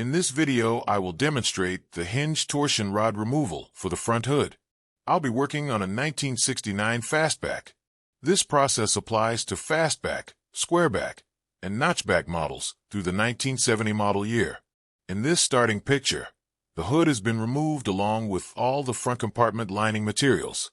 In this video, I will demonstrate the hinge torsion rod removal for the front hood. I'll be working on a 1969 Fastback. This process applies to Fastback, Squareback, and NotchBack models through the 1970 model year. In this starting picture, the hood has been removed along with all the front compartment lining materials.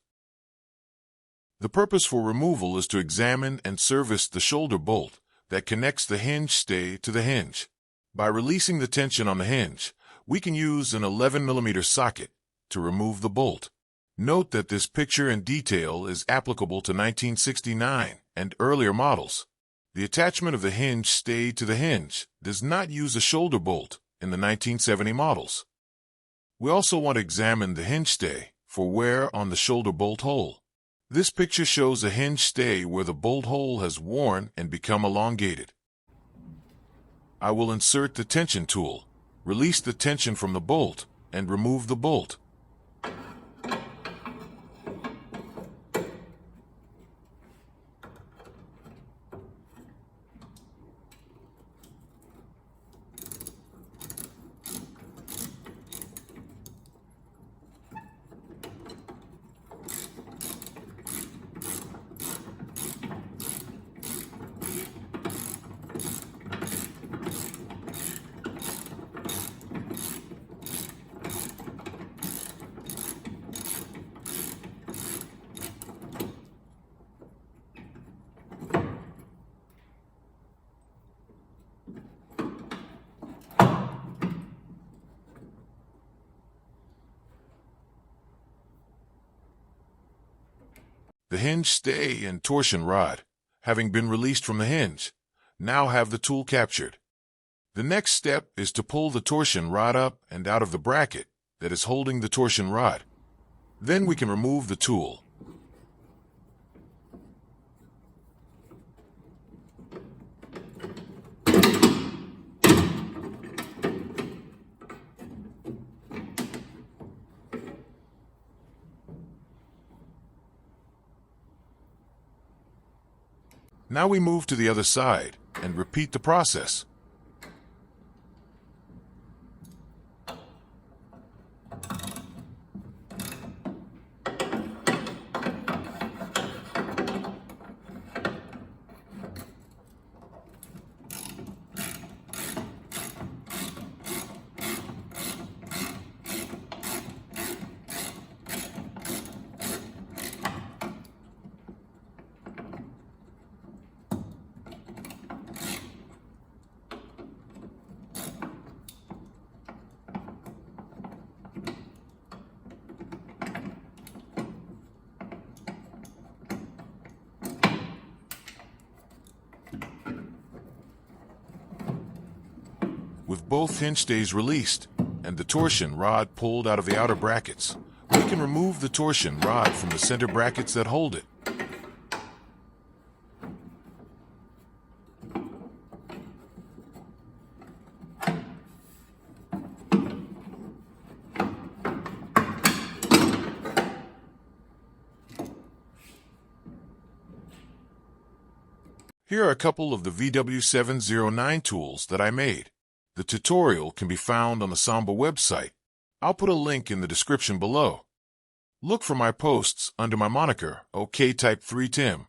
The purpose for removal is to examine and service the shoulder bolt that connects the hinge stay to the hinge. By releasing the tension on the hinge, we can use an 11mm socket to remove the bolt. Note that this picture in detail is applicable to 1969 and earlier models. The attachment of the hinge stay to the hinge does not use a shoulder bolt in the 1970 models. We also want to examine the hinge stay for wear on the shoulder bolt hole. This picture shows a hinge stay where the bolt hole has worn and become elongated. I will insert the tension tool, release the tension from the bolt, and remove the bolt. The hinge stay and torsion rod, having been released from the hinge, now have the tool captured. The next step is to pull the torsion rod up and out of the bracket that is holding the torsion rod. Then we can remove the tool. Now we move to the other side and repeat the process. With both hinge stays released and the torsion rod pulled out of the outer brackets, we can remove the torsion rod from the center brackets that hold it. Here are a couple of the VW 709 tools that I made. The tutorial can be found on the Samba website. I'll put a link in the description below. Look for my posts under my moniker, OKType3Tim.